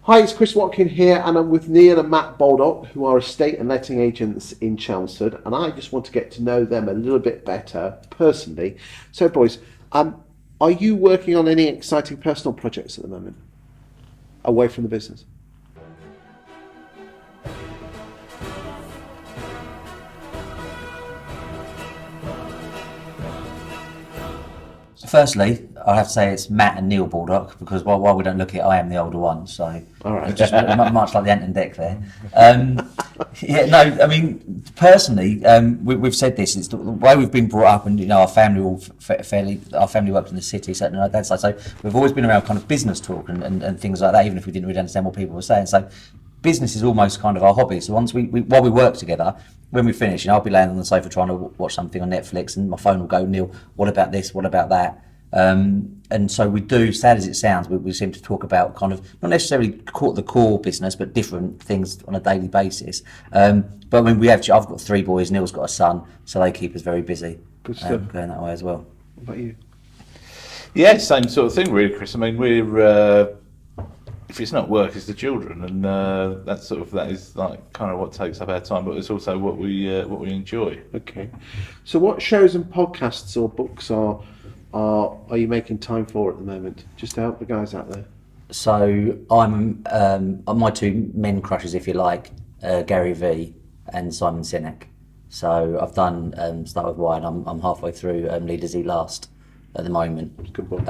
Hi, it's Chris Watkin here, and I'm with Neil and Matt Baldock, who are estate and letting agents in Chelmsford, and I just want to get to know them a little bit better personally. So, boys, are you working on any exciting personal projects at the moment, away from the business? Firstly, I have to say it's Matt and Neil Baldock, because while we don't look it, I am the older one, so All right. just much like the Ant and Dec there. I mean, personally, we've said this. It's the way we've been brought up, and our family our family worked in the city, certainly on that side. So we've always been around kind of business talk and things like that, even if we didn't really understand what people were saying. So business is almost kind of our hobby. So once while we work together, when we finish, I'll be laying on the sofa trying to watch something on Netflix, and my phone will go, Neil, what about this? What about that? And so we do, sad as it sounds, we seem to talk about kind of not necessarily the core business, but different things on a daily basis. But I mean, I've got 3 boys, Neil's got a son, so they keep us very busy. Good stuff. Going that way as well. What about you? Yeah, same sort of thing, really, Chris. I mean, we're if it's not work, it's the children, and that is like kind of what takes up our time, but it's also what we enjoy. Okay. So, what shows and podcasts or books are you making time for at the moment, just to help the guys out there? So I'm my 2 men crushes, if you like, Gary Vee and Simon Sinek. So I've done Start With Why, and I'm halfway through Leaders Eat Last at the moment. Good book.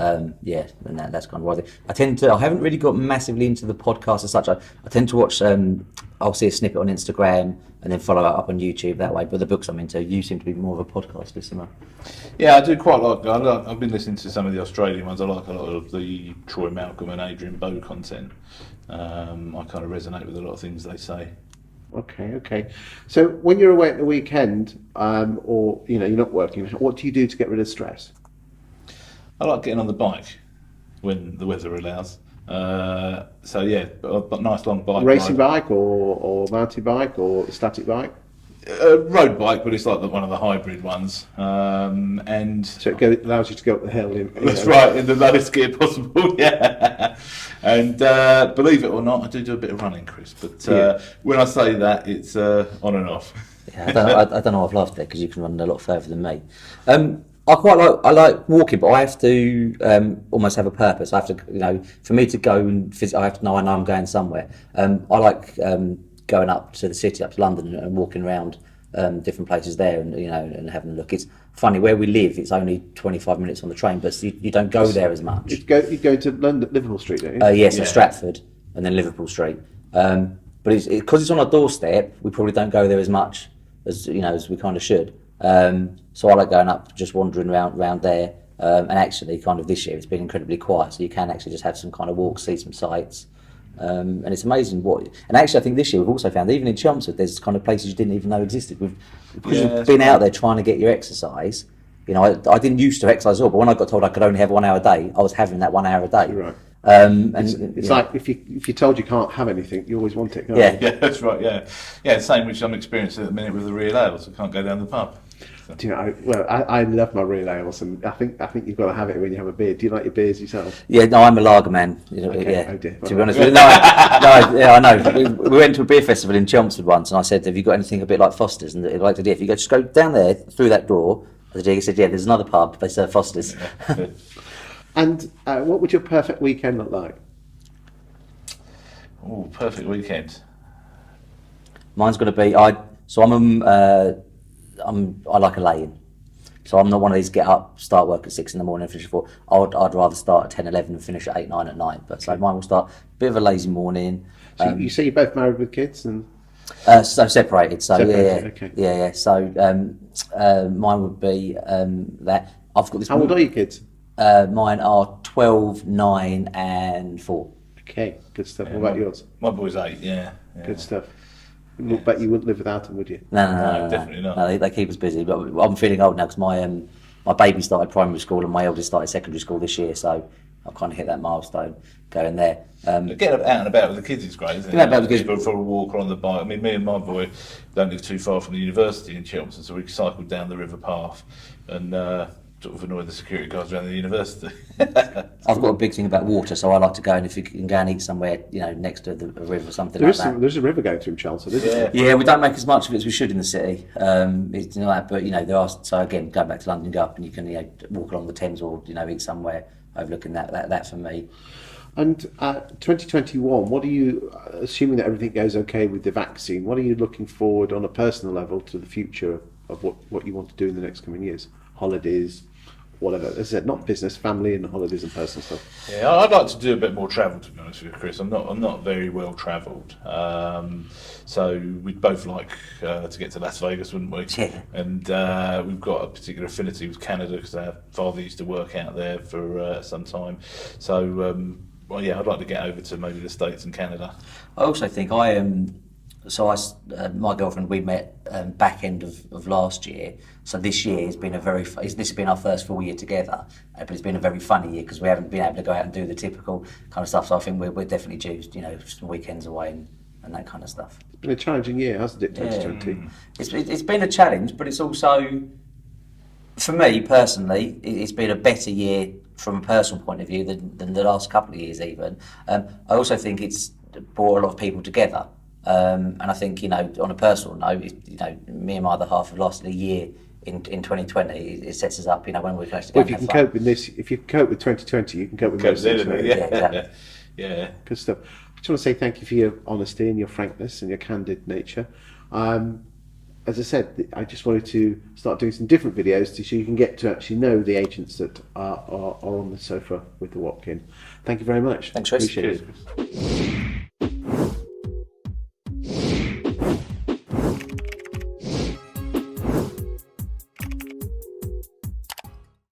Yeah, and that's kind of why I haven't really got massively into the podcast as such. I tend to watch, I'll see a snippet on Instagram and then follow it up on YouTube that way. But the books I'm into, you seem to be more of a podcast listener. Yeah, I do quite like. I've been listening to some of the Australian ones. I like a lot of the Troy Malcolm and Adrian Bowe content. I kind of resonate with a lot of things they say. Okay. So when you're away at the weekend, or you're not working, what do you do to get rid of stress? I like getting on the bike when the weather allows. So yeah, a nice long bike. Racing ride. bike or mountain bike or static bike? Road bike, but it's like one of the hybrid ones. And so it allows you to go up the hill. That's right, in the lowest gear possible. Yeah. And believe it or not, I do a bit of running, Chris. But when I say that, it's on and off. Yeah, I don't know. I've laughed there because you can run a lot further than me. I like walking, but I have to almost have a purpose. I have to, for me to go and visit, I have to know I know I'm going somewhere. I like going up to the city, up to London, and walking around different places there, and having a look. It's funny where we live. It's only 25 minutes on the train, but you don't go there as much. You go to Liverpool Street, don't you? Yes, at Stratford, and then Liverpool Street. But because it's on our doorstep, we probably don't go there as much as we kind of should. So I like going up, just wandering around there. And actually, kind of this year, it's been incredibly quiet, so you can actually just have some kind of walk, see some sights. And it's amazing and actually I think this year we've also found, even in Chelmsford, there's kind of places you didn't even know existed. Because you've been out there trying to get your exercise. I didn't used to exercise at all, but when I got told I could only have 1 hour a day, I was having that 1 hour a day. Right. And it's like if you're told you can't have anything, you always want it. Can't you? Yeah, that's right. Yeah. Same which I'm experiencing at the minute with the real ales. I can't go down the pub. So. Do you know? I love my real ales, and I think you've got to have it when you have a beer. Do you like your beers yourself? Yeah, no, I'm a lager man. Okay. Yeah. Oh dear. To be honest with you, I know. We went to a beer festival in Chelmsford once, and I said, "Have you got anything a bit like Foster's?" And they'd like to do. If you just go down there through that door, he said, "Yeah, there's another pub. They serve Foster's." Yeah. And what would your perfect weekend look like? Oh, perfect weekend. Mine's going to be I like a lay-in. So I'm not one of these get up, start work at 6 in the morning and finish at 4. I'd rather start at 10, 11 and finish at 8, 9 at night. But so mine will start a bit of a lazy morning. So you say you're both married with kids and so separated. So separated, okay. Yeah. So mine would be that I've got this. How old are your kids? Mine are 12, 9 and 4. Okay, good stuff. What about yours? My boy's 8, yeah. Good stuff. But you wouldn't live without them, would you? No, definitely not. No, they keep us busy. But I'm feeling old now because my baby started primary school and my eldest started secondary school this year, so I've kind of hit that milestone going there. Get out and about with the kids is great, isn't it? Get out and about with the kids. Go for a walk or on the bike. I mean, me and my boy don't live too far from the university in Chelmsford, so we cycled down the river path and sort of annoy the security guards around the university. I've got a big thing about water, so I like to go, and if you can go and eat somewhere, next to the river or something like that. There's a river going through Chelmsford, isn't there? Yeah, we don't make as much of it as we should in the city. It's but there are. So again, going back to London, go up and you can walk along the Thames or eat somewhere overlooking that for me. And 2021, what are you, assuming that everything goes okay with the vaccine, what are you looking forward on a personal level to the future of what you want to do in the next coming years? Holidays, whatever. As I said, not business, family and holidays and personal stuff. Yeah, I'd like to do a bit more travel, to be honest with you, Chris. I'm not very well travelled. So we'd both like to get to Las Vegas, wouldn't we? Yeah. And we've got a particular affinity with Canada because our father used to work out there for some time. So, I'd like to get over to maybe the States and Canada. I also think my girlfriend, we met back end of last year. So this year has been this has been our first full year together, but it's been a very funny year because we haven't been able to go out and do the typical kind of stuff. So I think we're definitely due, some weekends away and that kind of stuff. It's been a challenging year, hasn't it, 2020? Yeah. It's been a challenge, but it's also, for me personally, it's been a better year from a personal point of view than the last couple of years even. I also think it's brought a lot of people together. And I think, on a personal note, me and my other half have lasted a year in 2020. It sets us up, when we can actually go Well, if you can cope with this, if you can cope with 2020, you can cope with most things. Yeah, exactly. Yeah. Good stuff. I just want to say thank you for your honesty and your frankness and your candid nature. As I said, I just wanted to start doing some different videos so you can get to actually know the agents that are on the sofa with the Watkin. Thank you very much. Thanks, Chris. Appreciate it.